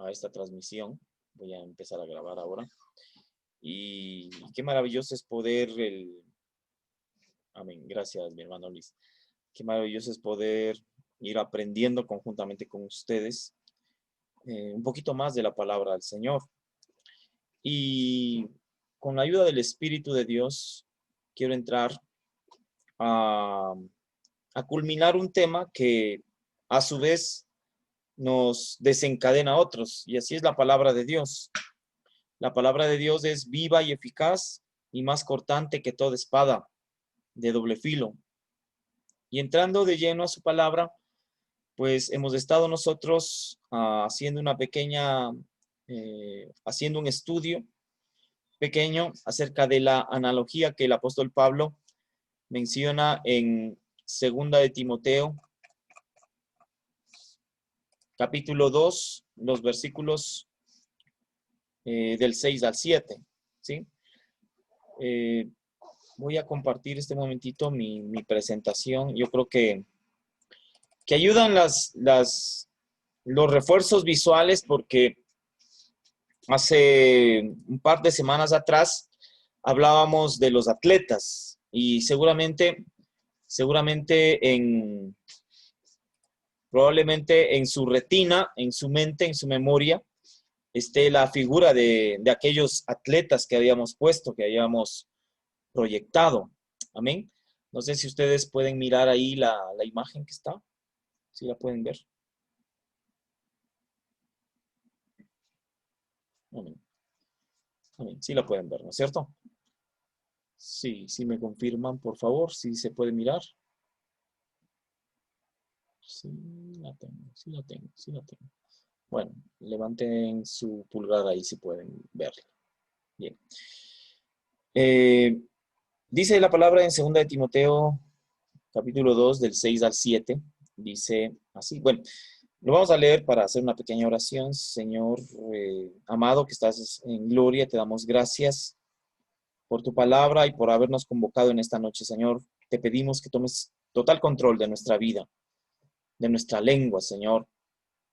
a esta transmisión. Voy a empezar a grabar ahora. Y qué maravilloso es poder Amén. Gracias, mi hermano Luis. Qué maravilloso es poder ir aprendiendo conjuntamente con ustedes un poquito más de la palabra del Señor. Y con la ayuda del Espíritu de Dios, quiero entrar a culminar un tema que a su vez nos desencadena a otros. Y así es la palabra de Dios. La palabra de Dios es viva y eficaz y más cortante que toda espada de doble filo. Y entrando de lleno a su palabra, pues hemos estado nosotros haciendo una pequeña, haciendo un estudio pequeño acerca de la analogía que el apóstol Pablo menciona en 2 capítulo 2, los versículos del 6 al 7, ¿sí? Voy a compartir este momentito mi presentación. Yo creo que ayudan los refuerzos visuales, porque hace un par de semanas atrás hablábamos de los atletas y seguramente probablemente en su retina, en su mente, en su memoria, esté la figura de aquellos atletas que habíamos puesto, que habíamos proyectado. Amén. No sé si ustedes pueden mirar ahí la imagen que está. ¿Sí la pueden ver? Amén. Amén. Sí la pueden ver, ¿no es cierto? Sí, sí me confirman, por favor, si se puede mirar. Sí la tengo, sí la tengo, sí la tengo. Bueno, levanten su pulgar ahí si pueden verla. Bien. Dice la palabra en 2 de Timoteo, capítulo 2, del 6 al 7. Dice así. Bueno, lo vamos a leer para hacer una pequeña oración. Señor amado, que estás en gloria, te damos gracias por tu palabra y por habernos convocado en esta noche, Señor. Te pedimos que tomes total control de nuestra vida, de nuestra lengua, Señor,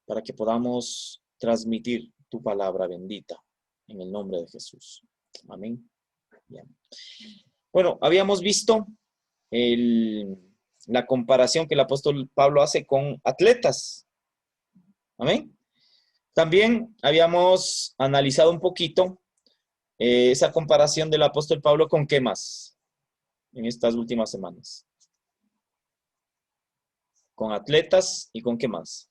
para que podamos transmitir tu palabra bendita en el nombre de Jesús. Amén. Bien. Bueno, habíamos visto la comparación que el apóstol Pablo hace con atletas. Amén. También habíamos analizado un poquito esa comparación del apóstol Pablo con qué más en estas últimas semanas. Con atletas y con qué más.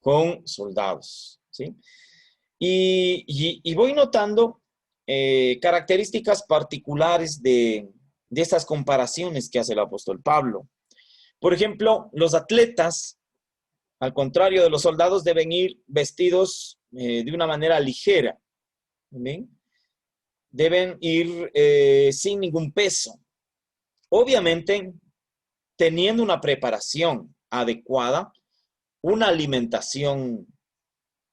Con soldados, ¿sí? Y voy notando características particulares de estas comparaciones que hace el apóstol Pablo. Por ejemplo, los atletas, al contrario de los soldados, deben ir vestidos de una manera ligera. ¿Bien? Deben ir sin ningún peso. Obviamente, teniendo una preparación adecuada, una alimentación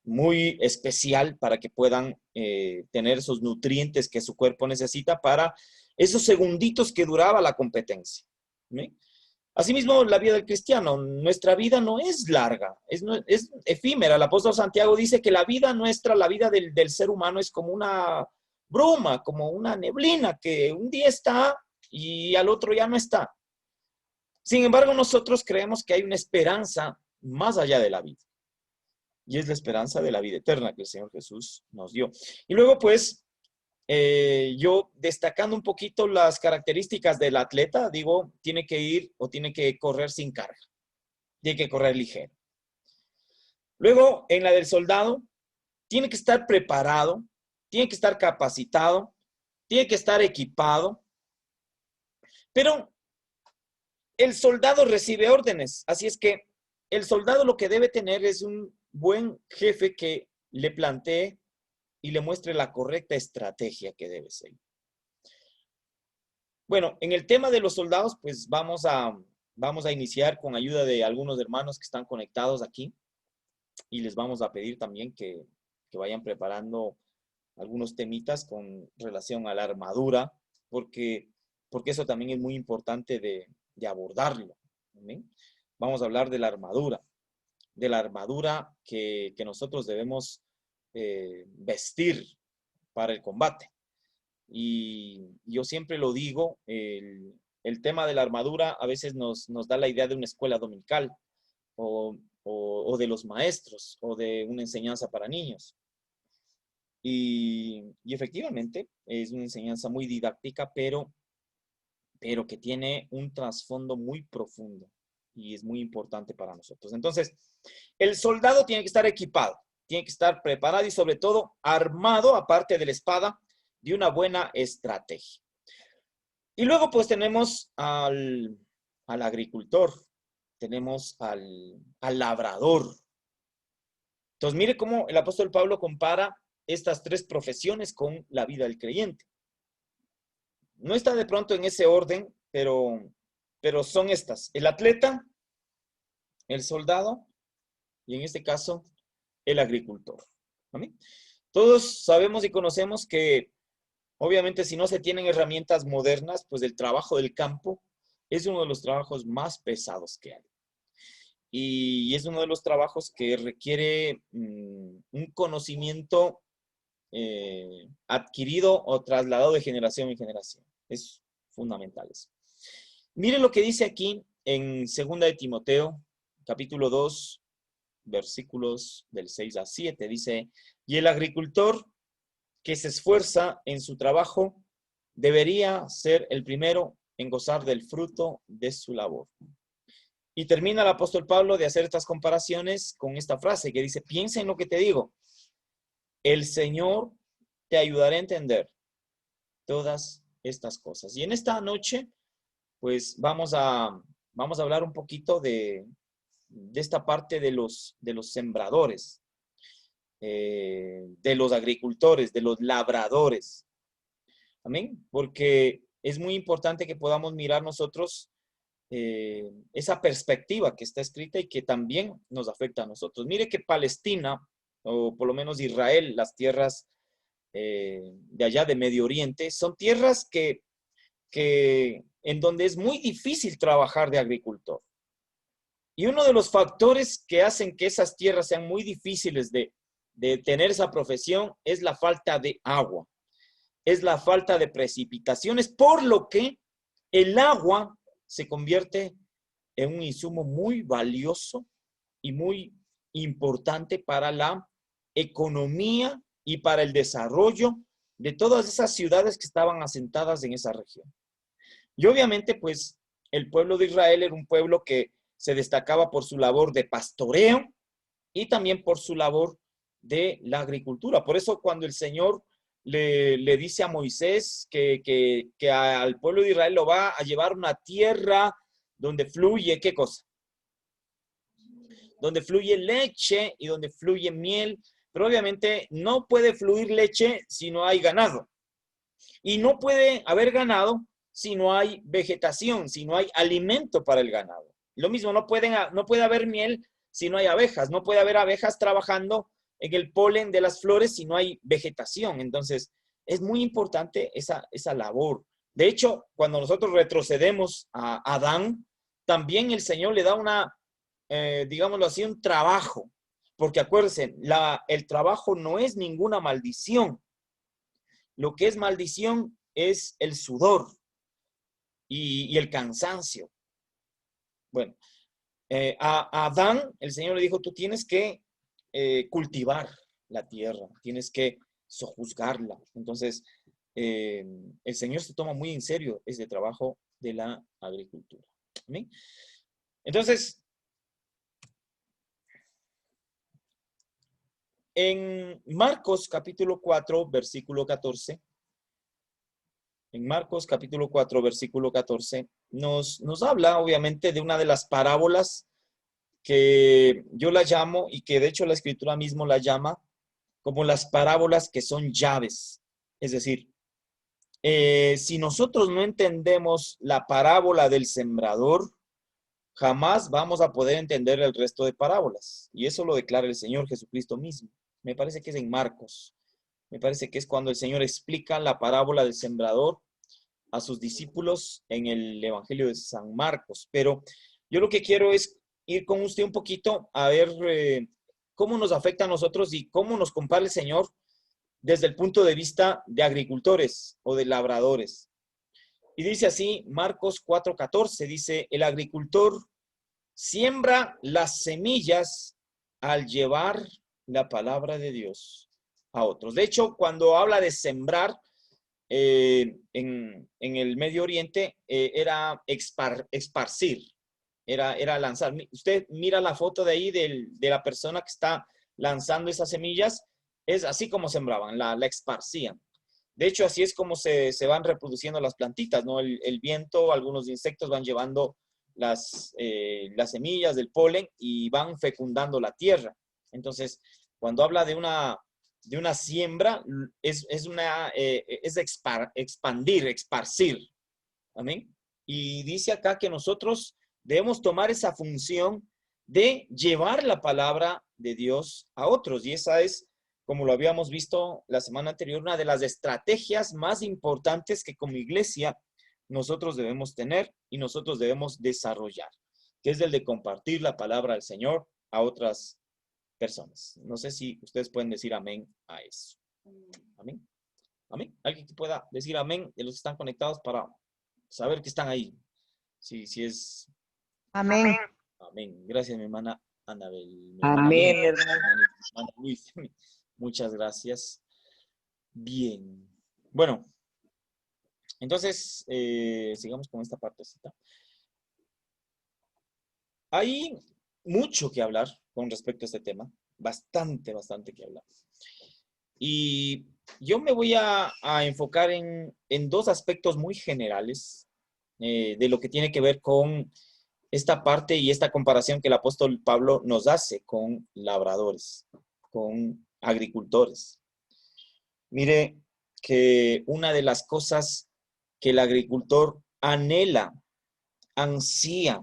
muy especial para que puedan tener esos nutrientes que su cuerpo necesita para esos segunditos que duraba la competencia. ¿Sí? Asimismo, la vida del cristiano, nuestra vida no es larga, es efímera. El apóstol Santiago dice que la vida nuestra, la vida del ser humano es como una bruma, como una neblina, que un día está y al otro ya no está. Sin embargo, nosotros creemos que hay una esperanza más allá de la vida. Y es la esperanza de la vida eterna que el Señor Jesús nos dio. Y luego, pues, yo destacando un poquito las características del atleta, digo, tiene que ir o tiene que correr sin carga. Tiene que correr ligero. Luego, en la del soldado, tiene que estar preparado, tiene que estar capacitado, tiene que estar equipado. Pero el soldado recibe órdenes, así es que el soldado lo que debe tener es un buen jefe que le plantee y le muestre la correcta estrategia que debe seguir. Bueno, en el tema de los soldados, pues vamos a iniciar con ayuda de algunos hermanos que están conectados aquí y les vamos a pedir también que vayan preparando algunos temitas con relación a la armadura, porque eso también es muy importante de abordarlo. ¿Sí? Vamos a hablar de la armadura. de la armadura que nosotros debemos vestir para el combate. Y yo siempre lo digo, el tema de la armadura a veces nos da la idea de una escuela dominical o de los maestros o de una enseñanza para niños. Y efectivamente es una enseñanza muy didáctica, pero que tiene un trasfondo muy profundo y es muy importante para nosotros. Entonces, el soldado tiene que estar equipado, tiene que estar preparado y sobre todo armado, aparte de la espada, de una buena estrategia. Y luego pues tenemos al agricultor, tenemos al labrador. Entonces mire cómo el apóstol Pablo compara estas tres profesiones con la vida del creyente. No está de pronto en ese orden, pero son estas: el atleta, el soldado y en este caso el agricultor. ¿Amén? Todos sabemos y conocemos que obviamente si no se tienen herramientas modernas, pues el trabajo del campo es uno de los trabajos más pesados que hay. Y es uno de los trabajos que requiere un conocimiento adquirido o trasladado de generación en generación. Es fundamental eso. Miren lo que dice aquí en 2 de Timoteo, capítulo 2, versículos del 6 a 7. Dice, y el agricultor que se esfuerza en su trabajo debería ser el primero en gozar del fruto de su labor. Y termina el apóstol Pablo de hacer estas comparaciones con esta frase que dice, piensa en lo que te digo. El Señor te ayudará a entender todas estas cosas. Y en esta noche, pues vamos a hablar un poquito de esta parte de los sembradores, de los agricultores, de los labradores. Amén. Porque es muy importante que podamos mirar nosotros esa perspectiva que está escrita y que también nos afecta a nosotros. Mire que Palestina, o por lo menos Israel, las tierras de allá de Medio Oriente, son tierras que en donde es muy difícil trabajar de agricultor. Y uno de los factores que hacen que esas tierras sean muy difíciles de tener esa profesión es la falta de agua, es la falta de precipitaciones, por lo que el agua se convierte en un insumo muy valioso y muy importante para la economía y para el desarrollo de todas esas ciudades que estaban asentadas en esa región. Y obviamente, pues, el pueblo de Israel era un pueblo que se destacaba por su labor de pastoreo y también por su labor de la agricultura. Por eso cuando el Señor le dice a Moisés que al pueblo de Israel lo va a llevar a una tierra donde fluye, ¿qué cosa? Donde fluye leche y donde fluye miel, pero obviamente no puede fluir leche si no hay ganado. Y no puede haber ganado si no hay vegetación, si no hay alimento para el ganado. Lo mismo, no puede haber miel si no hay abejas, no puede haber abejas trabajando en el polen de las flores si no hay vegetación. Entonces, es muy importante esa labor. De hecho, cuando nosotros retrocedemos a Adán, también el Señor le da digámoslo así, un trabajo. Porque acuérdense, el trabajo no es ninguna maldición. Lo que es maldición es el sudor y el cansancio. Bueno, a Adán, el Señor le dijo, tú tienes que cultivar la tierra, tienes que sojuzgarla. Entonces, el Señor se toma muy en serio ese trabajo de la agricultura. ¿Amén? Entonces, en Marcos capítulo 4, versículo 14, en Marcos capítulo 4, versículo 14, nos habla obviamente de una de las parábolas que yo la llamo, y que de hecho la escritura mismo la llama, como las parábolas que son llaves. Es decir, si nosotros no entendemos la parábola del sembrador, jamás vamos a poder entender el resto de parábolas. Y eso lo declara el Señor Jesucristo mismo. Me parece que es en Marcos. Me parece que es cuando el Señor explica la parábola del sembrador a sus discípulos en el Evangelio de San Marcos. Pero yo lo que quiero es ir con usted un poquito a ver cómo nos afecta a nosotros y cómo nos compara el Señor desde el punto de vista de agricultores o de labradores. Y dice así, Marcos 4:14, dice, el agricultor siembra las semillas al llevar la palabra de Dios a otros. De hecho, cuando habla de sembrar en el Medio Oriente, era esparcir, era lanzar. Usted mira la foto de ahí de la persona que está lanzando esas semillas, es así como sembraban, la esparcían. De hecho, así es como se van reproduciendo las plantitas, ¿no? El viento, algunos insectos van llevando las semillas del polen y van fecundando la tierra. Entonces, cuando habla de una siembra, es expandir, esparcir. Amén. Y dice acá que nosotros debemos tomar esa función de llevar la palabra de Dios a otros. Y esa es, como lo habíamos visto la semana anterior, una de las estrategias más importantes que como iglesia nosotros debemos tener y nosotros debemos desarrollar, que es el de compartir la palabra del Señor a otras personas. No sé si ustedes pueden decir amén a eso. Amén. Amén. ¿Alguien que pueda decir amén de los que están conectados para saber que están ahí? Si es... Amén. Amén. Gracias, mi hermana Anabel. Mi hermana Amén, Luis, hermano. mi hermana Luis. Muchas gracias. Bien. Bueno, entonces, sigamos con esta partecita. Hay mucho que hablar con respecto a este tema. Bastante que hablar. Y yo me voy a enfocar en dos aspectos muy generales de lo que tiene que ver con esta parte y esta comparación que el apóstol Pablo nos hace con labradores, con agricultores. Mire que una de las cosas que el agricultor anhela, ansía,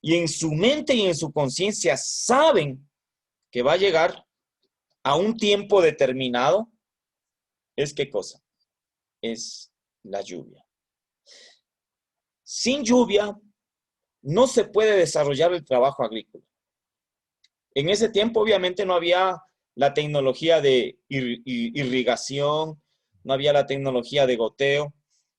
y en su mente y en su conciencia saben que va a llegar a un tiempo determinado, ¿es qué cosa? Es la lluvia. Sin lluvia no se puede desarrollar el trabajo agrícola. En ese tiempo obviamente no había la tecnología de irrigación, no había la tecnología de goteo.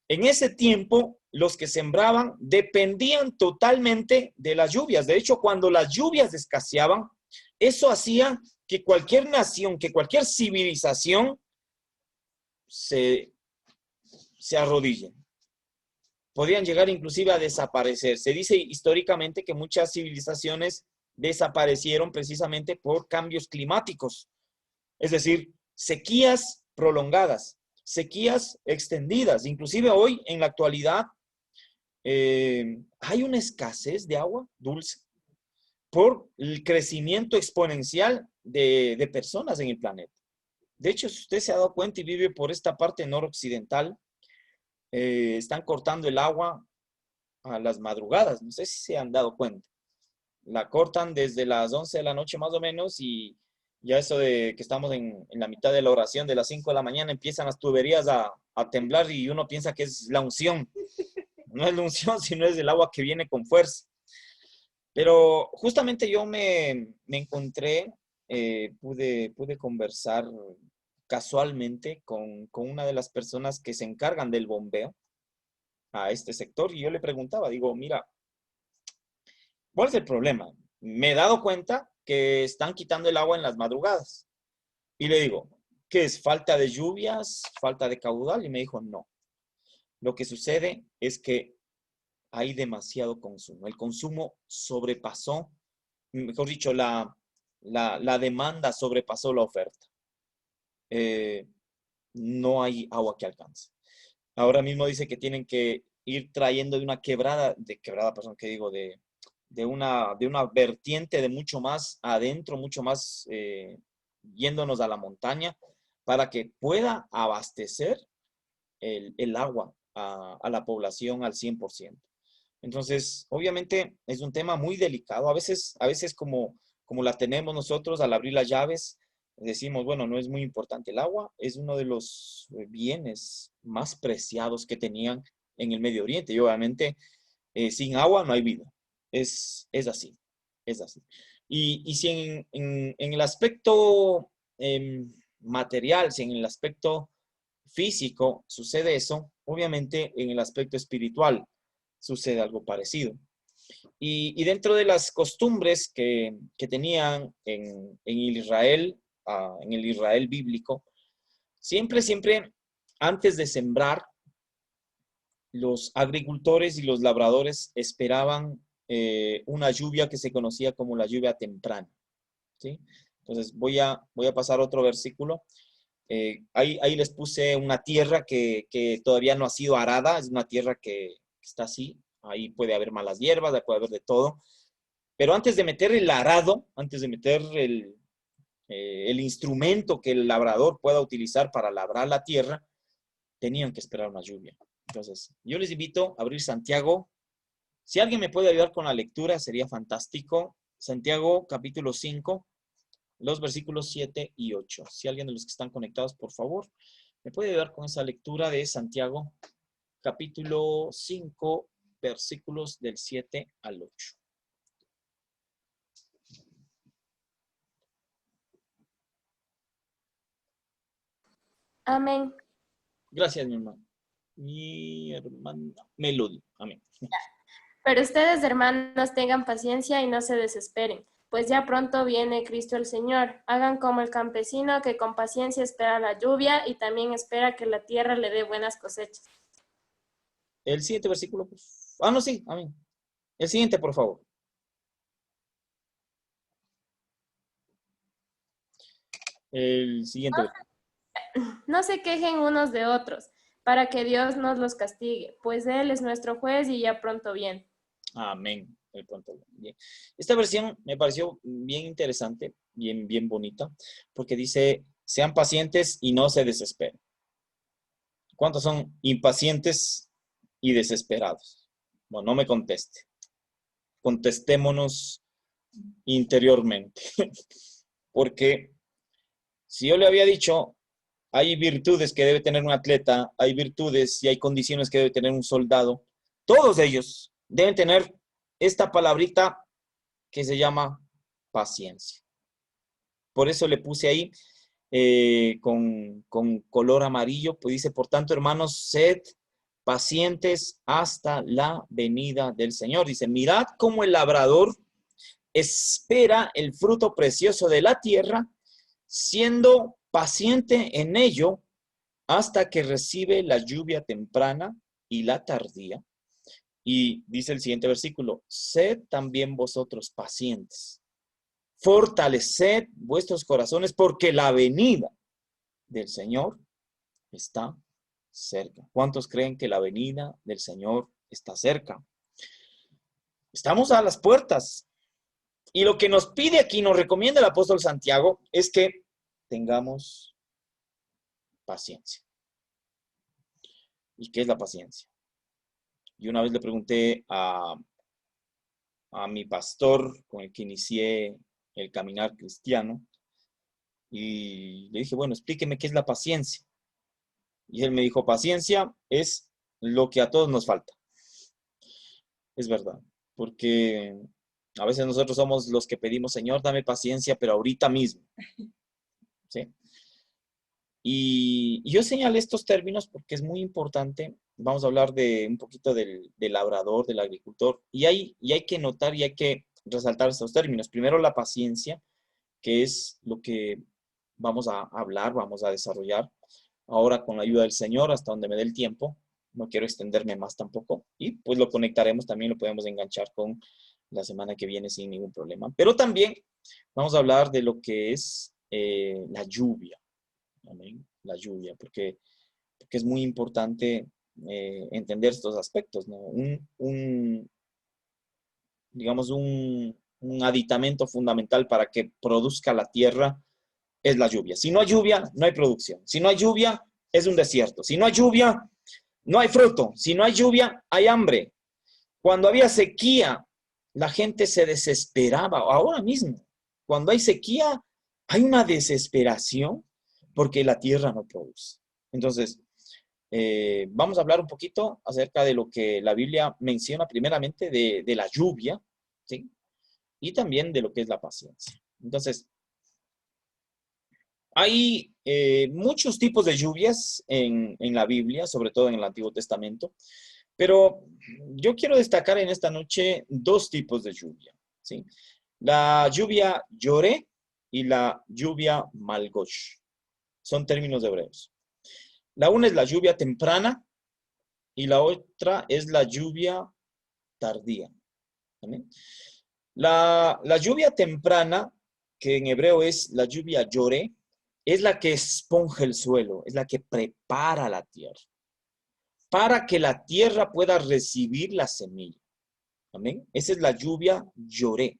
En ese tiempo los que sembraban dependían totalmente de las lluvias. De hecho, cuando las lluvias escaseaban, eso hacía que cualquier nación, que cualquier civilización se arrodille. Podían llegar inclusive a desaparecer. Se dice históricamente que muchas civilizaciones desaparecieron precisamente por cambios climáticos, es decir, sequías prolongadas, sequías extendidas. Inclusive hoy, en la actualidad, hay una escasez de agua dulce por el crecimiento exponencial de personas en el planeta. De hecho, si usted se ha dado cuenta y vive por esta parte noroccidental, están cortando el agua a las madrugadas. No sé si se han dado cuenta. La cortan desde las 11 de la noche más o menos y ya eso de que estamos en la mitad de la oración de las 5 de la mañana empiezan las tuberías a temblar y uno piensa que es la unción. No es la unción, sino es el agua que viene con fuerza. Pero justamente yo me encontré, pude conversar casualmente con una de las personas que se encargan del bombeo a este sector y yo le preguntaba, digo, mira, ¿cuál es el problema? Me he dado cuenta que están quitando el agua en las madrugadas. Y le digo, ¿qué es? ¿Falta de lluvias? ¿Falta de caudal? Y me dijo, no. Lo que sucede es que hay demasiado consumo. El consumo sobrepasó, mejor dicho, la demanda sobrepasó la oferta. No hay agua que alcance. Ahora mismo dice que tienen que ir trayendo de una quebrada, perdón, que digo, de una vertiente de mucho más adentro, mucho más yéndonos a la montaña, para que pueda abastecer el agua a la población al 100%. Entonces, obviamente es un tema muy delicado. A veces como la tenemos nosotros al abrir las llaves, decimos, bueno, no es muy importante. El agua es uno de los bienes más preciados que tenían en el Medio Oriente. Y obviamente sin agua no hay vida. Es así. Es así. Y si en el aspecto material, si en el aspecto físico sucede eso, obviamente en el aspecto espiritual sucede algo parecido. Y dentro de las costumbres que tenían en Israel, en el Israel bíblico, siempre, antes de sembrar, los agricultores y los labradores esperaban una lluvia que se conocía como la lluvia temprana, ¿sí? Entonces voy a pasar otro versículo. Ahí les puse una tierra que todavía no ha sido arada, es una tierra que está así. Ahí puede haber malas hierbas, puede haber de todo. Pero antes de meter el arado, antes de meter el instrumento que el labrador pueda utilizar para labrar la tierra, tenían que esperar una lluvia. Entonces, yo les invito a abrir Santiago. Si alguien me puede ayudar con la lectura, sería fantástico. Santiago, capítulo 5, los versículos 7 y 8. Si alguien de los que están conectados, por favor, me puede ayudar con esa lectura de Santiago, capítulo 5, versículos del 7 al 8. Amén. Gracias, mi hermano. Mi hermana Melody. Amén. Pero ustedes, hermanos, tengan paciencia y no se desesperen, pues ya pronto viene Cristo el Señor. Hagan como el campesino que con paciencia espera la lluvia y también espera que la tierra le dé buenas cosechas. El siguiente versículo. Pues. No, sí, amén. El siguiente, por favor. El siguiente versículo. No se quejen unos de otros, para que Dios nos los castigue, pues Él es nuestro juez y ya pronto viene. Amén. El pronto. Bien. Esta versión me pareció bien interesante, bien bonita, porque dice, sean pacientes y no se desesperen. ¿Cuántos son impacientes y desesperados? Bueno, no me conteste. Contestémonos interiormente. Porque si yo le había dicho, hay virtudes que debe tener un atleta, hay virtudes y hay condiciones que debe tener un soldado, todos ellos deben tener esta palabrita que se llama paciencia. Por eso le puse ahí con color amarillo, pues dice, por tanto, hermanos, sed pacientes hasta la venida del Señor. Dice, mirad cómo el labrador espera el fruto precioso de la tierra, siendo paciente en ello hasta que recibe la lluvia temprana y la tardía. Y dice el siguiente versículo, sed también vosotros pacientes. Fortaleced vuestros corazones porque la venida del Señor está cerca. ¿Cuántos creen que la venida del Señor está cerca? Estamos a las puertas. Y lo que nos pide aquí, nos recomienda el apóstol Santiago, es que tengamos paciencia. ¿Y qué es la paciencia? Y una vez le pregunté a mi pastor con el que inicié el caminar cristiano, y le dije, bueno, explíqueme qué es la paciencia. Y él me dijo, paciencia es lo que a todos nos falta. Es verdad, porque a veces nosotros somos los que pedimos, Señor, dame paciencia, pero ahorita mismo. ¿Sí? Y yo señalé estos términos porque es muy importante. Vamos a hablar de un poquito del labrador, del agricultor, y hay que notar y hay que resaltar estos términos. Primero, la paciencia, que es lo que vamos a hablar, vamos a desarrollar ahora con la ayuda del Señor hasta donde me dé el tiempo. No quiero extenderme más tampoco. Y pues lo conectaremos, también lo podemos enganchar con la semana que viene sin ningún problema. Pero también vamos a hablar de lo que es la lluvia. Amén. La lluvia, porque es muy importante entender estos aspectos, ¿no? Digamos, un aditamento fundamental para que produzca la tierra es la lluvia. Si no hay lluvia, no hay producción. Si no hay lluvia, es un desierto. Si no hay lluvia, no hay fruto. Si no hay lluvia, hay hambre. Cuando había sequía, la gente se desesperaba. Ahora mismo, cuando hay sequía, hay una desesperación porque la tierra no produce. Entonces, vamos a hablar un poquito acerca de lo que la Biblia menciona primeramente de la lluvia, ¿sí? y también de lo que es la paciencia. Entonces, hay muchos tipos de lluvias en la Biblia, sobre todo en el Antiguo Testamento, pero yo quiero destacar en esta noche dos tipos de lluvia, ¿sí? La lluvia lloré y la lluvia malgosh. Son términos hebreos. La una es la lluvia temprana y la otra es la lluvia tardía. ¿Amén? La lluvia temprana, que en hebreo es la lluvia lloré, es la que esponja el suelo, es la que prepara la tierra, para que la tierra pueda recibir la semilla. Amén. Esa es la lluvia lloré.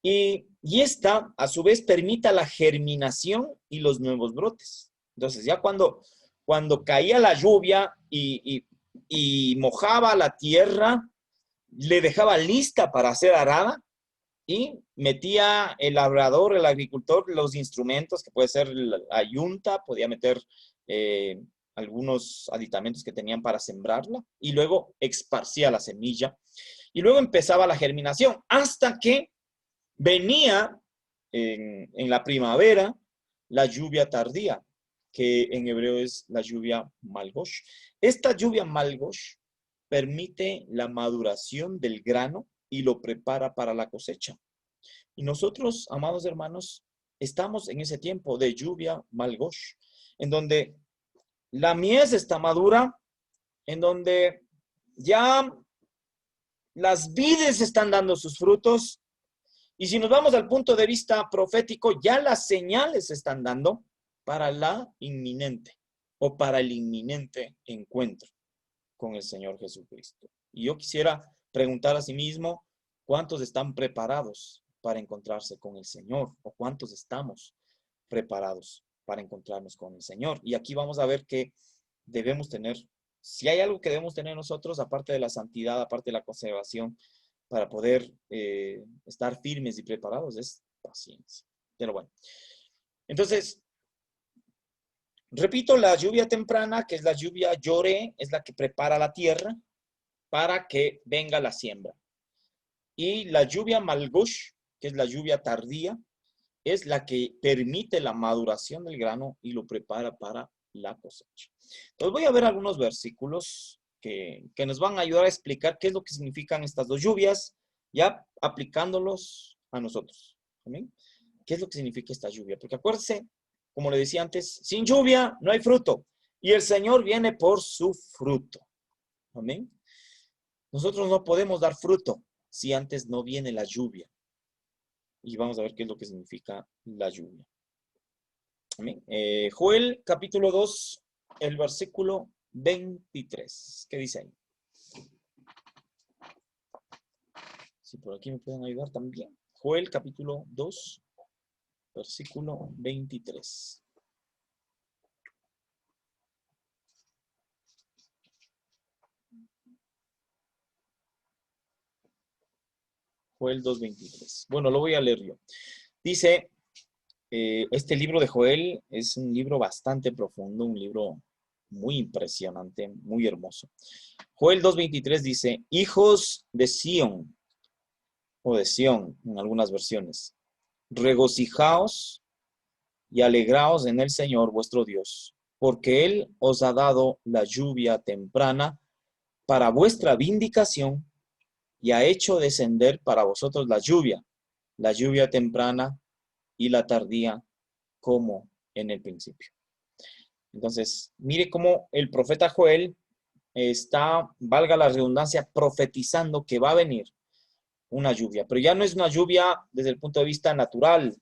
Y esta, a su vez, permite la germinación y los nuevos brotes. Entonces, ya cuando caía la lluvia y mojaba la tierra, le dejaba lista para ser arada y metía el labrador, el agricultor, los instrumentos, que puede ser la yunta, podía meter algunos aditamentos que tenían para sembrarla y luego esparcía la semilla y luego empezaba la germinación hasta que venía en la primavera la lluvia tardía, que en hebreo es la lluvia malgosh. Esta lluvia malgosh permite la maduración del grano y lo prepara para la cosecha. Y nosotros, amados hermanos, estamos en ese tiempo de lluvia malgosh, en donde la mies está madura, en donde ya las vides están dando sus frutos. Y si nos vamos al punto de vista profético, ya las señales se están dando para la inminente o para el inminente encuentro con el Señor Jesucristo. Y yo quisiera preguntar a sí mismo, ¿cuántos están preparados para encontrarse con el Señor? ¿O cuántos estamos preparados para encontrarnos con el Señor? Y aquí vamos a ver que debemos tener, si hay algo que debemos tener nosotros, aparte de la santidad, aparte de la conservación, para poder estar firmes y preparados, es paciencia. Pero bueno, entonces, repito, la lluvia temprana, que es la lluvia lloré, es la que prepara la tierra para que venga la siembra. Y la lluvia malgush, que es la lluvia tardía, es la que permite la maduración del grano y lo prepara para la cosecha. Entonces voy a ver algunos versículos que nos van a ayudar a explicar qué es lo que significan estas dos lluvias, ya aplicándolos a nosotros. ¿Amén? ¿Qué es lo que significa esta lluvia? Porque acuérdense, como le decía antes, sin lluvia no hay fruto. Y el Señor viene por su fruto. Amén. Nosotros no podemos dar fruto si antes no viene la lluvia. Y vamos a ver qué es lo que significa la lluvia. Amén. Joel capítulo 2, el versículo 23. ¿Qué dice ahí? Si por aquí me pueden ayudar también. Joel capítulo 2, versículo 23. Joel 2:23. Bueno, lo voy a leer yo. Dice, este libro de Joel es un libro bastante profundo, un libro muy impresionante, muy hermoso. Joel 2:23 dice, hijos de Sión, o de Sión en algunas versiones, regocijaos y alegraos en el Señor vuestro Dios, porque Él os ha dado la lluvia temprana para vuestra vindicación y ha hecho descender para vosotros la lluvia temprana y la tardía como en el principio. Entonces, mire cómo el profeta Joel está, valga la redundancia, profetizando que va a venir una lluvia, pero ya no es una lluvia desde el punto de vista natural,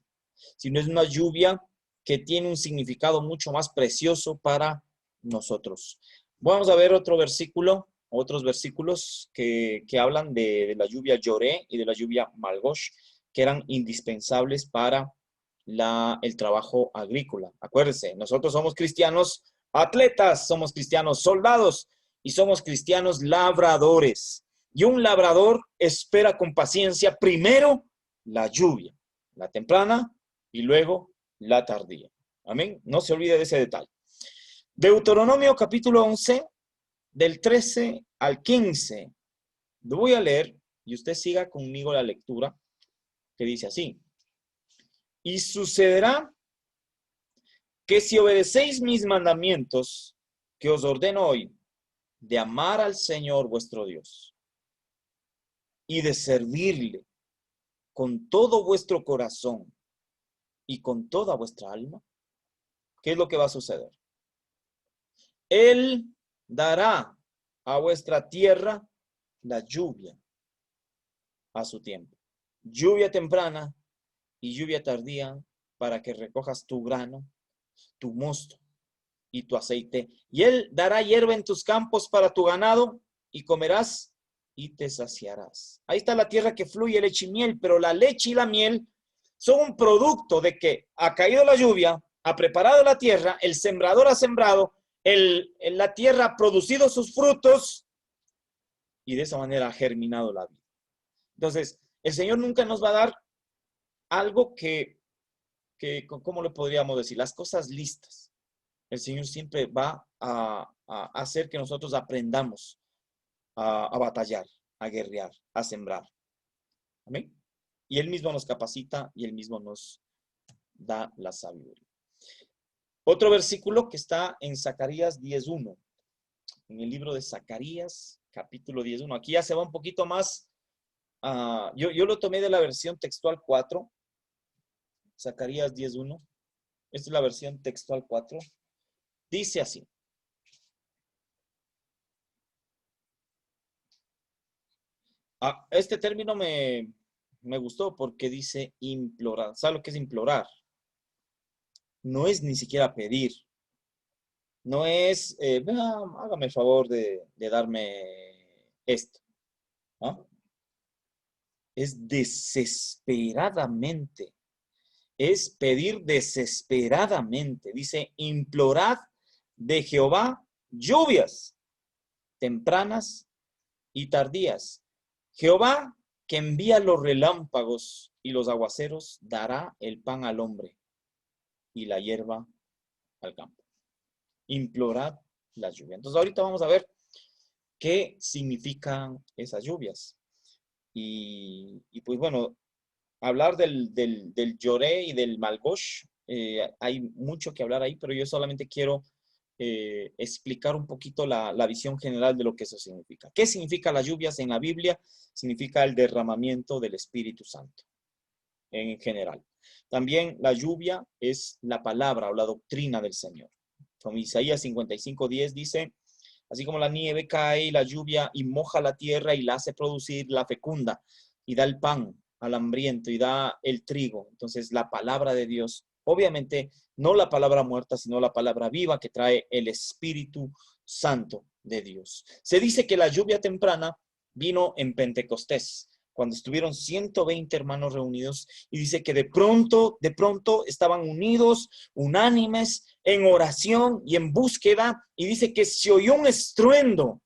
sino es una lluvia que tiene un significado mucho más precioso para nosotros. Vamos a ver otro versículo, otros versículos que hablan de la lluvia lloré y de la lluvia malgosh, que eran indispensables para el trabajo agrícola. Acuérdense, nosotros somos cristianos atletas, somos cristianos soldados y somos cristianos labradores. Y un labrador espera con paciencia primero la lluvia, la temprana y luego la tardía. Amén. No se olvide de ese detalle. Deuteronomio capítulo 11, del 13 al 15. Lo voy a leer y usted siga conmigo la lectura que dice así: y sucederá que si obedecéis mis mandamientos, que os ordeno hoy, de amar al Señor vuestro Dios y de servirle con todo vuestro corazón y con toda vuestra alma, ¿qué es lo que va a suceder? Él dará a vuestra tierra la lluvia a su tiempo. Lluvia temprana y lluvia tardía para que recojas tu grano, tu mosto y tu aceite. Y él dará hierba en tus campos para tu ganado y comerás y te saciarás. Ahí está la tierra que fluye leche y miel, pero la leche y la miel son un producto de que ha caído la lluvia, ha preparado la tierra, el sembrador ha sembrado, la tierra ha producido sus frutos y de esa manera ha germinado la vida. Entonces, el Señor nunca nos va a dar algo ¿cómo le podríamos decir? Las cosas listas. El Señor siempre va a hacer que nosotros aprendamos a batallar, a guerrear, a sembrar. Amén. Y Él mismo nos capacita y Él mismo nos da la sabiduría. Otro versículo que está en Zacarías 10:1. En el libro de Zacarías, capítulo 10:1. Aquí ya se va un poquito más. Yo lo tomé de la versión textual 4. Zacarías 10:1. Esta es la versión textual 4. Dice así: este término me gustó porque dice implorar. ¿Sabe lo que es implorar? No es ni siquiera pedir. No es, hágame el favor de darme esto. ¿No? Es desesperadamente. Es pedir desesperadamente. Dice, implorad de Jehová lluvias tempranas y tardías. Jehová, que envía los relámpagos y los aguaceros, dará el pan al hombre y la hierba al campo. Implorad la lluvia. Entonces ahorita vamos a ver qué significan esas lluvias. Y pues bueno, hablar del Yoré y del Malgosh, hay mucho que hablar ahí, pero yo solamente quiero explicar un poquito la visión general de lo que eso significa. ¿Qué significa las lluvias en la Biblia? Significa el derramamiento del Espíritu Santo en general. También la lluvia es la palabra o la doctrina del Señor. Como Isaías 55:10 dice, así como la nieve cae y la lluvia y moja la tierra y la hace producir, la fecunda y da el pan al hambriento y da el trigo. Entonces la palabra de Dios, obviamente no la palabra muerta, sino la palabra viva que trae el Espíritu Santo de Dios. Se dice que la lluvia temprana vino en Pentecostés, cuando estuvieron 120 hermanos reunidos, y dice que de pronto estaban unidos, unánimes, en oración y en búsqueda, y dice que se oyó un estruendo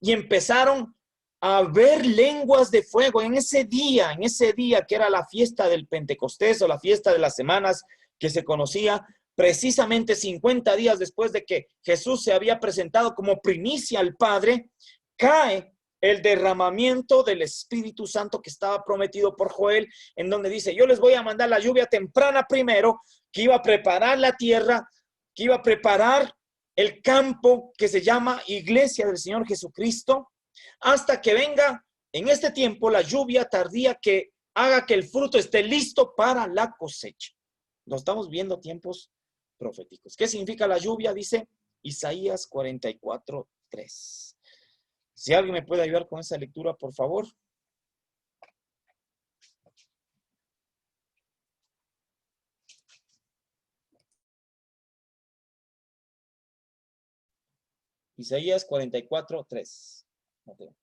y empezaron a ver lenguas de fuego en ese día que era la fiesta del Pentecostés o la fiesta de las semanas que se conocía precisamente 50 días después de que Jesús se había presentado como primicia al Padre. Cae el derramamiento del Espíritu Santo que estaba prometido por Joel, en donde dice, yo les voy a mandar la lluvia temprana primero, que iba a preparar la tierra, que iba a preparar el campo que se llama Iglesia del Señor Jesucristo, hasta que venga en este tiempo la lluvia tardía que haga que el fruto esté listo para la cosecha. Nos estamos viendo tiempos proféticos. ¿Qué significa la lluvia? Dice Isaías 44:3. Si alguien me puede ayudar con esa lectura, por favor. Isaías 44:3. Okay.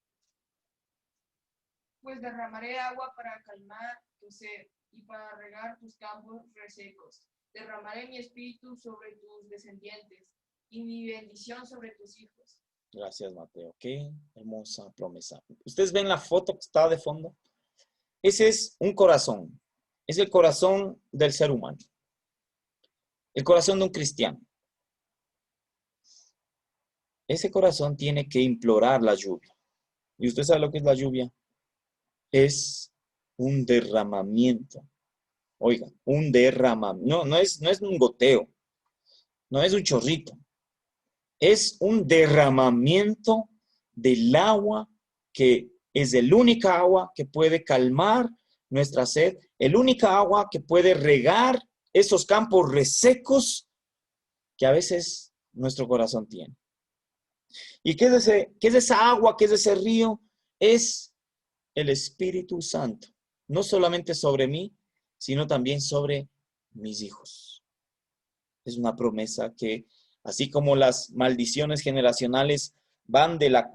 Pues derramaré agua para calmar tu sed y para regar tus campos resecos. Derramaré mi espíritu sobre tus descendientes y mi bendición sobre tus hijos. Gracias, Mateo. Qué hermosa promesa. ¿Ustedes ven la foto que está de fondo? Ese es un corazón. Es el corazón del ser humano. El corazón de un cristiano. Ese corazón tiene que implorar la lluvia. ¿Y usted sabe lo que es la lluvia? Es un derramamiento. Oiga, un derramamiento. No es un goteo. No es un chorrito. Es un derramamiento del agua que es el única agua que puede calmar nuestra sed, el única agua que puede regar esos campos resecos que a veces nuestro corazón tiene. ¿Y qué es esa agua, qué es ese río? Es el Espíritu Santo, no solamente sobre mí, sino también sobre mis hijos. Es una promesa que, así como las maldiciones generacionales van de la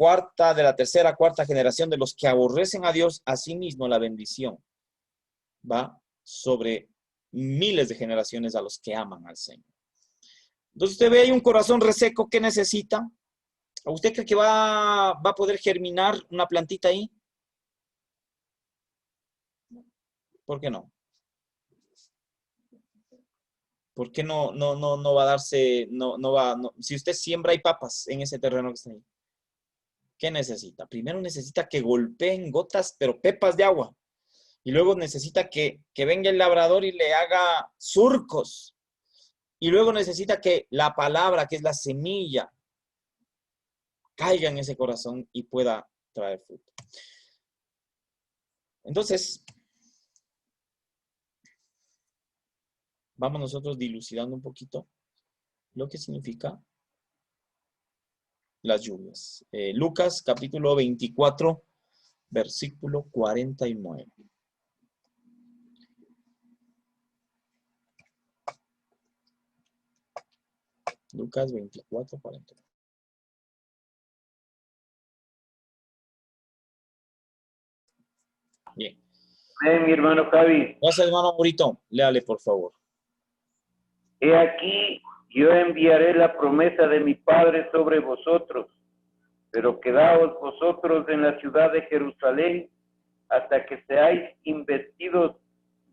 tercera, cuarta generación de los que aborrecen a Dios, asimismo la bendición va sobre miles de generaciones a los que aman al Señor. Entonces usted ve ahí un corazón reseco, ¿qué necesita? ¿Usted cree que va a poder germinar una plantita ahí? ¿Por qué no? ¿Por qué no va a darse, si usted siembra hay papas en ese terreno que está ahí? ¿Qué necesita? Primero necesita que golpeen gotas, pero pepas de agua. Y luego necesita que venga el labrador y le haga surcos. Y luego necesita que la palabra, que es la semilla, caiga en ese corazón y pueda traer fruto. Entonces, vamos nosotros dilucidando un poquito lo que significa las lluvias. Lucas capítulo 24, versículo 49. Lucas 24, 49. Bien. Amén, mi hermano Javi. Gracias, hermano Morito. Léale, por favor. He aquí, yo enviaré la promesa de mi Padre sobre vosotros, pero quedaos vosotros en la ciudad de Jerusalén hasta que seáis investidos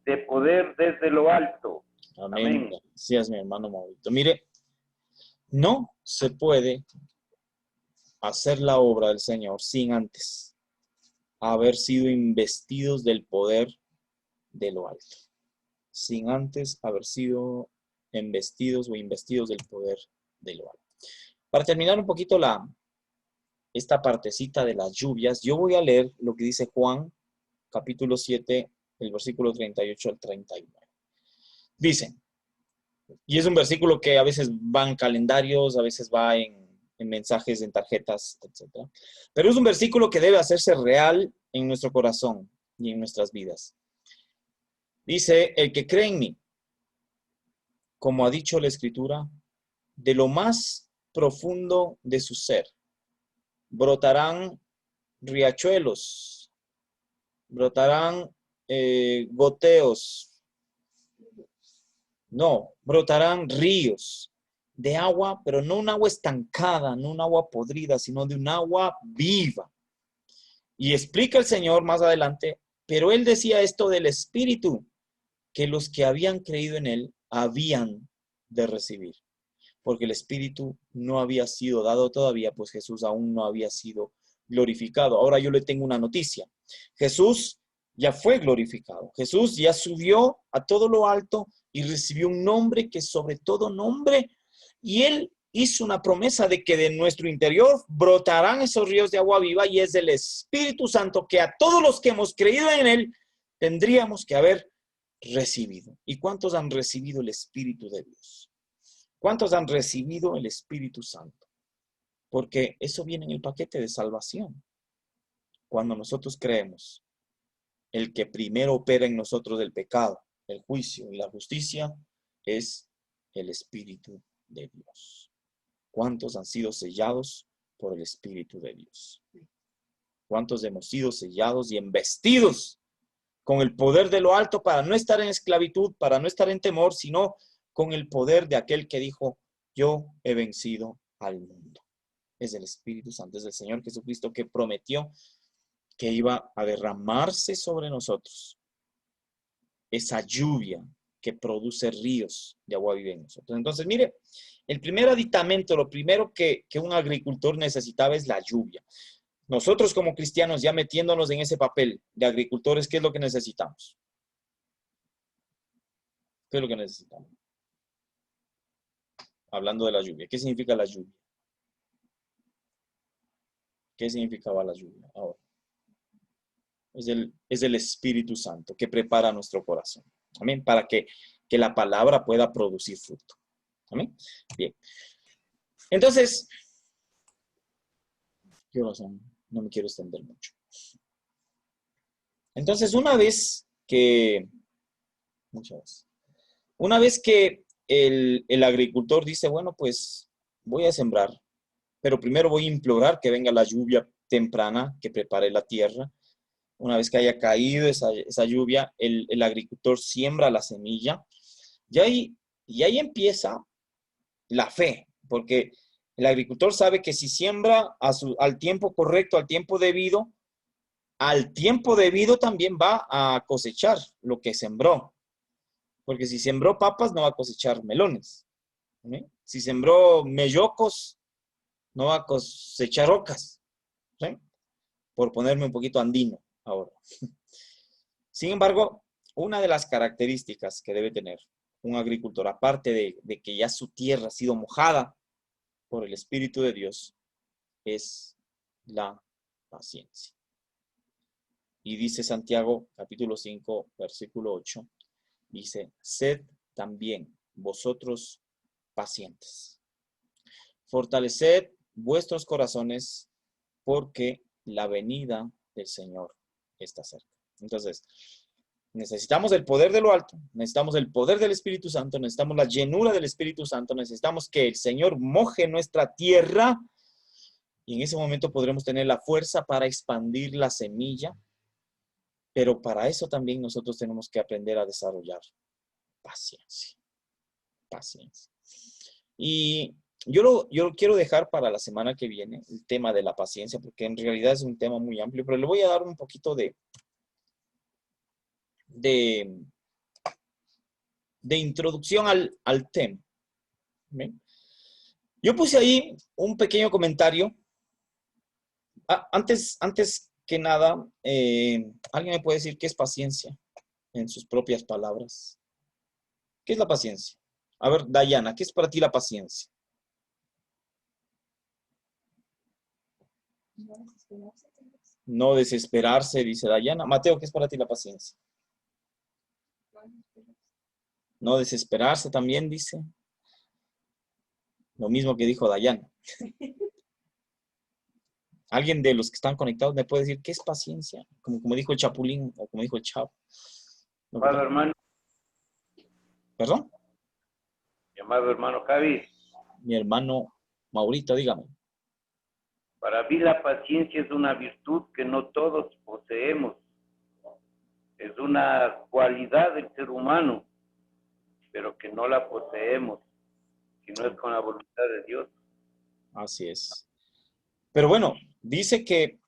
de poder desde lo alto. Amén. Amén. Gracias, mi hermano Maurito. Mire, no se puede hacer la obra del Señor sin antes haber sido investidos del poder de lo alto. Sin antes haber sido investidos del poder de lo alto. Para terminar un poquito esta partecita de las lluvias, yo voy a leer lo que dice Juan, capítulo 7, el versículo 38 al 39. Dice, y es un versículo que a veces va en calendarios, a veces va en mensajes, en tarjetas, etc. Pero es un versículo que debe hacerse real en nuestro corazón y en nuestras vidas. Dice, el que cree en mí, como ha dicho la Escritura, de lo más profundo de su ser, brotarán riachuelos, brotarán goteos, no, brotarán ríos de agua, pero no un agua estancada, no un agua podrida, sino de un agua viva. Y explica el Señor más adelante, pero Él decía esto del Espíritu, que los que habían creído en Él habían de recibir, porque el Espíritu no había sido dado todavía, pues Jesús aún no había sido glorificado. Ahora yo le tengo una noticia. Jesús ya fue glorificado. Jesús ya subió a todo lo alto y recibió un nombre que sobre todo nombre, y Él hizo una promesa de que de nuestro interior brotarán esos ríos de agua viva, y es del Espíritu Santo que a todos los que hemos creído en Él tendríamos que haber recibido. ¿Y cuántos han recibido el Espíritu de Dios? ¿Cuántos han recibido el Espíritu Santo? Porque eso viene en el paquete de salvación. Cuando nosotros creemos, el que primero opera en nosotros el pecado, el juicio y la justicia es el Espíritu de Dios. ¿Cuántos han sido sellados por el Espíritu de Dios? ¿Cuántos hemos sido sellados y embestidos con el poder de lo alto para no estar en esclavitud, para no estar en temor, sino con el poder de aquel que dijo, yo he vencido al mundo? Es el Espíritu Santo, es el Señor Jesucristo que prometió que iba a derramarse sobre nosotros esa lluvia que produce ríos de agua viva en nosotros. Entonces, mire, el primer aditamento, lo primero que un agricultor necesitaba es la lluvia. nosotros como cristianos ya metiéndonos en ese papel de agricultores, ¿qué es lo que necesitamos? ¿Qué es lo que necesitamos? Hablando de la lluvia. ¿Qué significa la lluvia? ¿Qué significaba la lluvia? Ahora. Es el Espíritu Santo que prepara nuestro corazón. Amén. Para que la palabra pueda producir fruto. Amén. Bien. Entonces, yo no me quiero extender mucho. Entonces, una vez que el agricultor dice, bueno, pues voy a sembrar, pero primero voy a implorar que venga la lluvia temprana, que prepare la tierra. Una vez que haya caído esa lluvia, el agricultor siembra la semilla y ahí empieza la fe, porque el agricultor sabe que si siembra al tiempo correcto, al tiempo debido también va a cosechar lo que sembró. Porque si sembró papas, no va a cosechar melones. ¿Sí? Si sembró mellocos, no va a cosechar ocas. ¿Sí? Por ponerme un poquito andino ahora. Sin embargo, una de las características que debe tener un agricultor, aparte de que ya su tierra ha sido mojada por el Espíritu de Dios, es la paciencia. Y dice Santiago, capítulo 5, versículo 8, dice, sed también vosotros pacientes. Fortaleced vuestros corazones porque la venida del Señor está cerca. Entonces, necesitamos el poder de lo alto, necesitamos el poder del Espíritu Santo, necesitamos la llenura del Espíritu Santo, necesitamos que el Señor moje nuestra tierra y en ese momento podremos tener la fuerza para expandir la semilla, pero para eso también nosotros tenemos que aprender a desarrollar paciencia. Paciencia. Y yo lo quiero dejar para la semana que viene, el tema de la paciencia, porque en realidad es un tema muy amplio, pero le voy a dar un poquito de introducción al tema. ¿Bien? Yo puse ahí un pequeño comentario. Antes que nada, ¿alguien me puede decir qué es paciencia en sus propias palabras? ¿Qué es la paciencia? A ver, Dayana, ¿qué es para ti la paciencia? No desesperarse, dice Dayana. Mateo, ¿qué es para ti la paciencia? No desesperarse también, dice. Lo mismo que dijo Dayana. ¿Alguien de los que están conectados me puede decir qué es paciencia? Como dijo el Chapulín o como dijo el Chavo. Llamado hermano. ¿Perdón? Llamado hermano Javi. Mi hermano Maurito, dígame. Para mí la paciencia es una virtud que no todos poseemos. Es una cualidad del ser humano, pero que no la poseemos, si no es con la voluntad de Dios. Así es. Pero bueno, dice que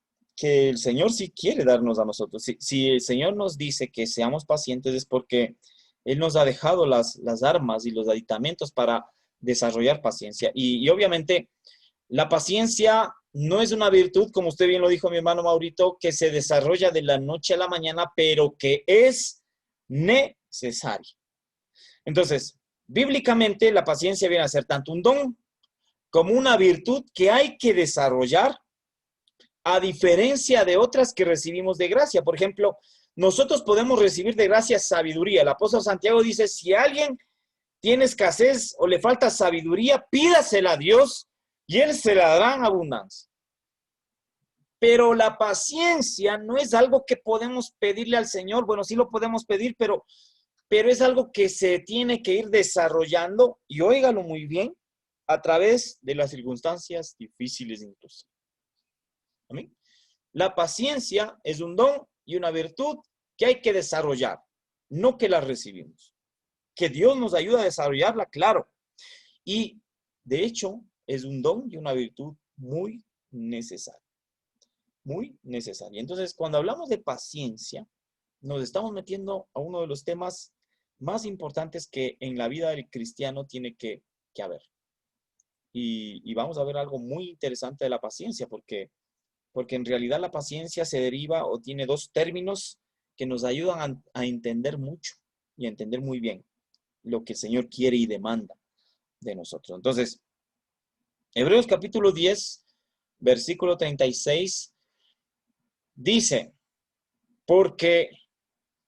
el Señor sí quiere darnos a nosotros. Si el Señor nos dice que seamos pacientes es porque Él nos ha dejado las armas y los aditamentos para desarrollar paciencia. Y obviamente la paciencia no es una virtud, como usted bien lo dijo mi hermano Maurito, que se desarrolla de la noche a la mañana, pero que es necesaria. Entonces, bíblicamente la paciencia viene a ser tanto un don como una virtud que hay que desarrollar, a diferencia de otras que recibimos de gracia. Por ejemplo, nosotros podemos recibir de gracia sabiduría. El apóstol Santiago dice, si alguien tiene escasez o le falta sabiduría, pídasela a Dios y Él se la dará en abundancia. Pero la paciencia no es algo que podemos pedirle al Señor. Bueno, sí lo podemos pedir, pero es algo que se tiene que ir desarrollando, y óigalo muy bien, a través de las circunstancias difíciles incluso. ¿Amén? La paciencia es un don y una virtud que hay que desarrollar, no que la recibimos. Que Dios nos ayuda a desarrollarla, claro. Y, de hecho, es un don y una virtud muy necesaria. Muy necesaria. Entonces, cuando hablamos de paciencia, nos estamos metiendo a uno de los temas más importantes que en la vida del cristiano tiene que haber. Y vamos a ver algo muy interesante de la paciencia, porque porque en realidad la paciencia se deriva o tiene dos términos que nos ayudan a entender mucho y a entender muy bien lo que el Señor quiere y demanda de nosotros. Entonces, Hebreos capítulo 10, versículo 36, dice, porque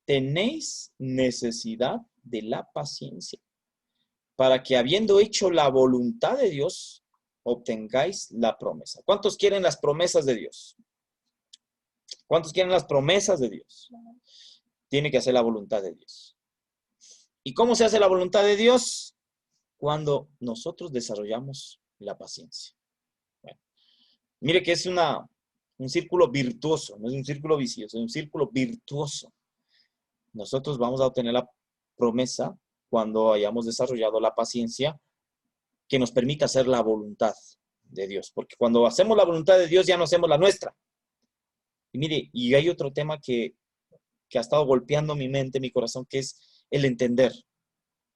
tenéis necesidad de la paciencia, para que habiendo hecho la voluntad de Dios, obtengáis la promesa. ¿Cuántos quieren las promesas de Dios? ¿Cuántos quieren las promesas de Dios? Tiene que hacer la voluntad de Dios. ¿Y cómo se hace la voluntad de Dios? Cuando nosotros desarrollamos la paciencia. Bueno, mire que es un círculo virtuoso, no es un círculo vicioso, es un círculo virtuoso. Nosotros vamos a obtener la promesa cuando hayamos desarrollado la paciencia que nos permita hacer la voluntad de Dios. Porque cuando hacemos la voluntad de Dios ya no hacemos la nuestra. Y mire, y hay otro tema que ha estado golpeando mi mente, mi corazón, que es el entender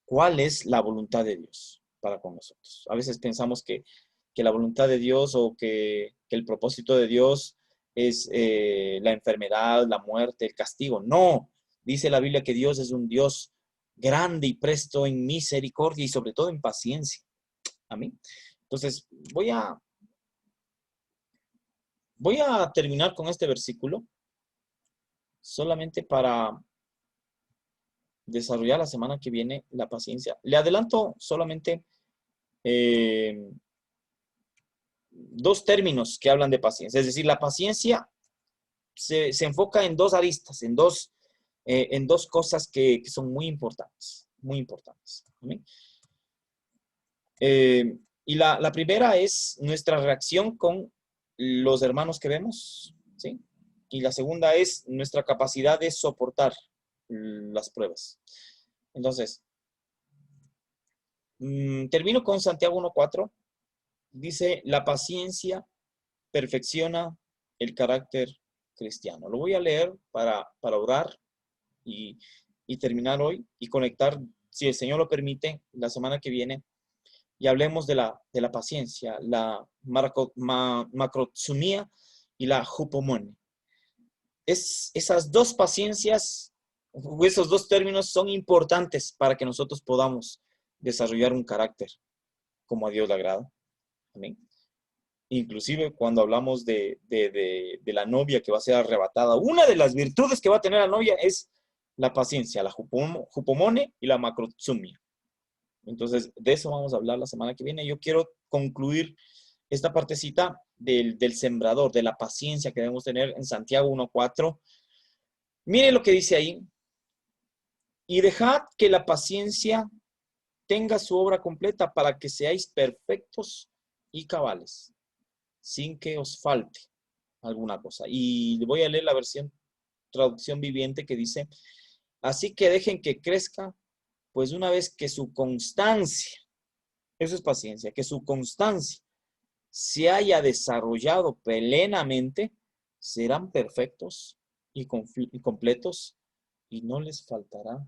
cuál es la voluntad de Dios para con nosotros. A veces pensamos que la voluntad de Dios o que el propósito de Dios es la enfermedad, la muerte, el castigo. No, dice la Biblia que Dios es un Dios grande y presto en misericordia y sobre todo en paciencia. Amén. Entonces, voy a terminar con este versículo solamente para desarrollar la semana que viene la paciencia. Le adelanto solamente dos términos que hablan de paciencia. Es decir, la paciencia se enfoca en dos aristas, en dos cosas que son muy importantes. Muy importantes. ¿Amén? Y la primera es nuestra reacción con los hermanos que vemos, ¿sí? Y la segunda es nuestra capacidad de soportar las pruebas. Entonces, termino con Santiago 1:4. Dice, la paciencia perfecciona el carácter cristiano. Lo voy a leer para orar y terminar hoy y conectar, si el Señor lo permite, la semana que viene. Y hablemos de la paciencia, la macrotsumía y la hupomone. Esas dos paciencias, esos dos términos son importantes para que nosotros podamos desarrollar un carácter como a Dios le agrada. Amén. Inclusive cuando hablamos de la novia que va a ser arrebatada, una de las virtudes que va a tener la novia es la paciencia, la hupomone y la macrotsumia. Entonces, de eso vamos a hablar la semana que viene. Yo quiero concluir esta partecita del sembrador, de la paciencia que debemos tener en Santiago 1:4. Mire lo que dice ahí. Y dejad que la paciencia tenga su obra completa para que seáis perfectos y cabales, sin que os falte alguna cosa. Y voy a leer la traducción viviente que dice, así que dejen que crezca, pues una vez que su constancia, eso es paciencia, que su constancia se haya desarrollado plenamente, serán perfectos y completos y no les faltará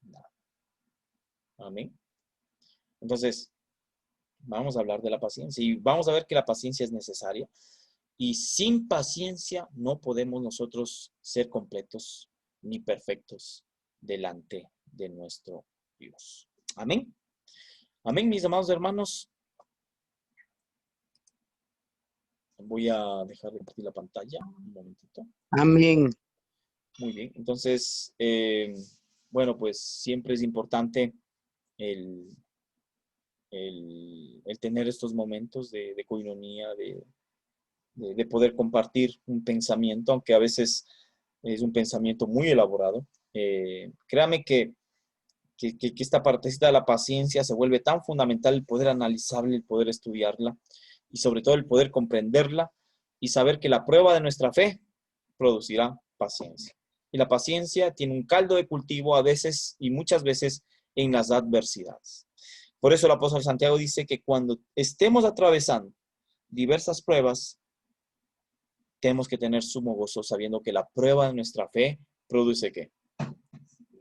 nada. Amén. Entonces, vamos a hablar de la paciencia y vamos a ver que la paciencia es necesaria y sin paciencia no podemos nosotros ser completos ni perfectos delante de nuestro Dios. Amén. Amén, mis amados hermanos. Voy a dejar de compartir la pantalla un momentito. Amén. Muy bien. Entonces, bueno, pues siempre es importante el tener estos momentos de coinonía, de poder compartir un pensamiento, aunque a veces es un pensamiento muy elaborado. Créame que esta partecita de la paciencia se vuelve tan fundamental el poder analizarla, el poder estudiarla y sobre todo el poder comprenderla y saber que la prueba de nuestra fe producirá paciencia. Y la paciencia tiene un caldo de cultivo a veces y muchas veces en las adversidades. Por eso el apóstol Santiago dice que cuando estemos atravesando diversas pruebas, tenemos que tener sumo gozo sabiendo que la prueba de nuestra fe produce ¿qué?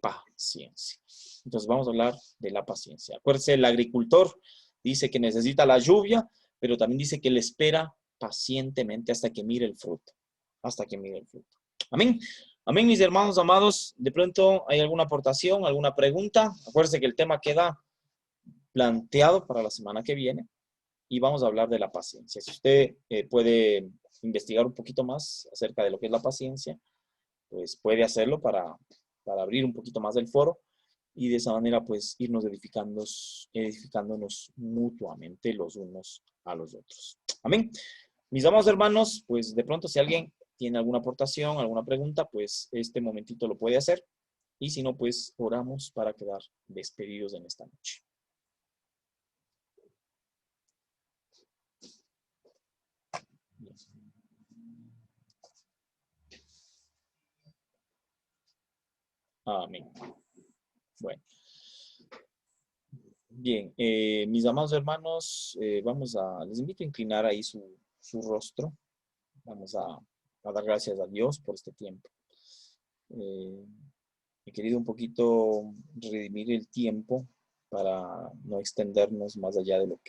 Paciencia. Entonces vamos a hablar de la paciencia. Acuérdense, el agricultor dice que necesita la lluvia, pero también dice que le espera pacientemente hasta que mire el fruto. Hasta que mire el fruto. Amén. Amén, mis hermanos amados. De pronto, ¿hay alguna aportación, alguna pregunta? Acuérdense que el tema queda planteado para la semana que viene y vamos a hablar de la paciencia. Si usted puede investigar un poquito más acerca de lo que es la paciencia, pues puede hacerlo para abrir un poquito más del foro y de esa manera pues irnos edificándonos mutuamente los unos a los otros. Amén. Mis amados hermanos, pues de pronto si alguien tiene alguna aportación, alguna pregunta, pues este momentito lo puede hacer. Y si no, pues oramos para quedar despedidos en esta noche. Amén. Bueno. Bien, mis amados hermanos, les invito a inclinar ahí su rostro. Vamos a dar gracias a Dios por este tiempo. He querido un poquito redimir el tiempo para no extendernos más allá de lo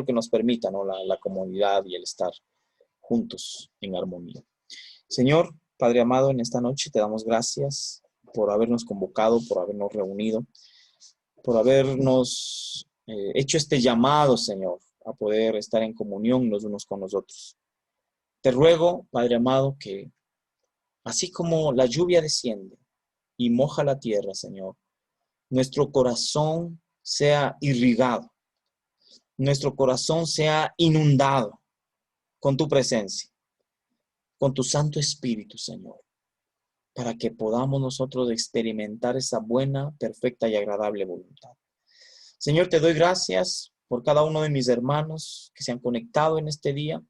que nos permita, ¿no? La comodidad y el estar juntos en armonía. Señor, Padre amado, en esta noche te damos gracias por habernos convocado, por habernos reunido, por habernos hecho este llamado, Señor, a poder estar en comunión los unos con los otros. Te ruego, Padre amado, que así como la lluvia desciende y moja la tierra, Señor, nuestro corazón sea irrigado, nuestro corazón sea inundado con tu presencia, con tu Santo Espíritu, Señor, para que podamos nosotros experimentar esa buena, perfecta y agradable voluntad. Señor, te doy gracias por cada uno de mis hermanos que se han conectado en este día,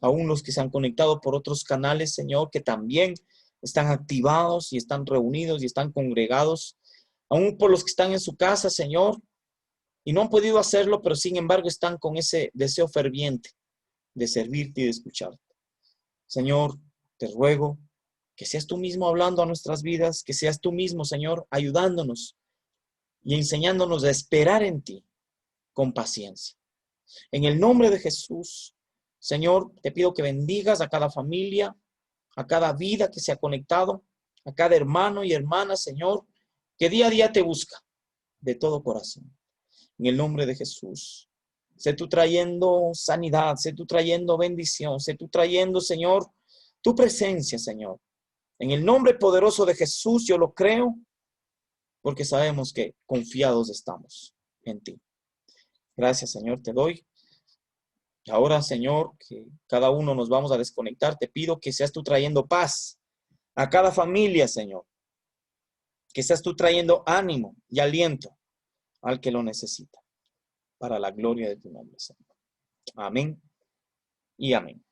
aún los que se han conectado por otros canales, Señor, que también están activados y están reunidos y están congregados, aún por los que están en su casa, Señor, y no han podido hacerlo, pero sin embargo están con ese deseo ferviente de servirte y de escucharte. Señor, te ruego que seas tú mismo hablando a nuestras vidas, que seas tú mismo, Señor, ayudándonos y enseñándonos a esperar en ti con paciencia. En el nombre de Jesús, Señor, te pido que bendigas a cada familia, a cada vida que se ha conectado, a cada hermano y hermana, Señor, que día a día te busca de todo corazón. En el nombre de Jesús, sé tú trayendo sanidad, sé tú trayendo bendición, sé tú trayendo, Señor, tu presencia, Señor. En el nombre poderoso de Jesús yo lo creo, porque sabemos que confiados estamos en ti. Gracias, Señor, te doy. Ahora, Señor, que cada uno nos vamos a desconectar, te pido que seas tú trayendo paz a cada familia, Señor. Que seas tú trayendo ánimo y aliento al que lo necesita, para la gloria de tu nombre, Señor. Amén y amén.